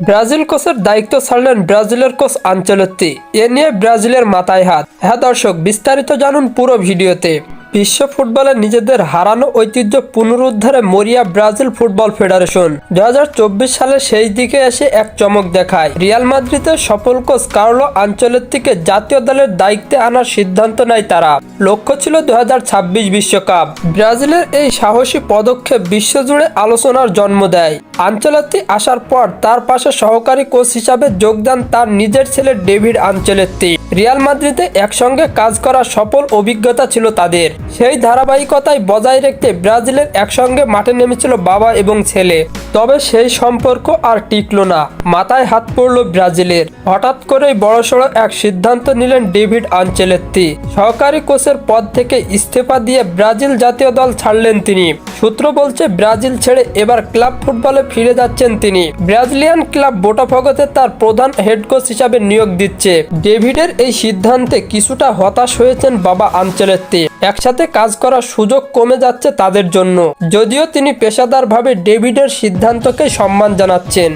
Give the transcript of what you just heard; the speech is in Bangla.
ব্রাজিল কোচের দায়িত্ব ছাড়লেন ব্রাজিলের কোচ আনচেলত্তি। এ নিয়ে ব্রাজিলের মাথায় হাত। হ্যাঁ দর্শক, বিস্তারিত জানুন পুরো ভিডিওতে। বিশ্ব ফুটবলে নিজেদের হারানো ঐতিহ্য পুনরুদ্ধারে মরিয়া ব্রাজিল ফুটবল ফেডারেশন 2024 সালের শেষ দিকে এসে এক চমক দেখায়। রিয়াল মাদ্রিদের সফল কোচ কার্লো আনচেলত্তিকে জাতীয় দলের দায়িত্বে আনার সিদ্ধান্ত নেয় তারা। লক্ষ্য ছিল 2026 বিশ্বকাপ। ব্রাজিলের এই সাহসী পদক্ষেপ বিশ্বজুড়ে আলোচনার জন্ম দেয়। আনচেলত্তি আসার পর তার পাশে সহকারী কোচ হিসাবে যোগ দেন তার নিজের ছেলে ডেভিড আনচেলত্তি। রিয়াল মাদ্রিদে একসঙ্গে কাজ করার সফল অভিজ্ঞতা ছিল তাদের। সেই ধারাবাহিকতায় বজায় রাখতে ব্রাজিলের একসঙ্গে মাঠে নেমেছিল বাবা এবং ছেলে। তবে সেই সম্পর্ক আর টিকল না। মাথায় হাত পড়ল ব্রাজিলের। হঠাৎ করেই বড়সড় এক সিদ্ধান্ত নিলেন ডেভিড আনচেলত্তি। সহকারী কোচের পদ থেকে ইস্তফা দিয়ে ব্রাজিল জাতীয় দল ছাড়লেন তিনি। সূত্র বলছে ব্রাজিল ছেড়ে এবার ক্লাব ফুটবলে ফিরে যাচ্ছেন তিনি। ব্রাজিলিয়ান ক্লাব বোটাফগোতে তার প্রধান হেড কোচ হিসাবে নিয়োগ দিচ্ছে। ডেভিডের এই সিদ্ধান্তে কিছুটা হতাশ হয়েছেন বাবা আনচেলত্তি। একসাথে কাজ করার সুযোগ কমে যাচ্ছে তাদের জন্য। যদিও তিনি পেশাদারভাবে ডেভিডের সিদ্ধান্তকে সম্মান জানাচ্ছেন।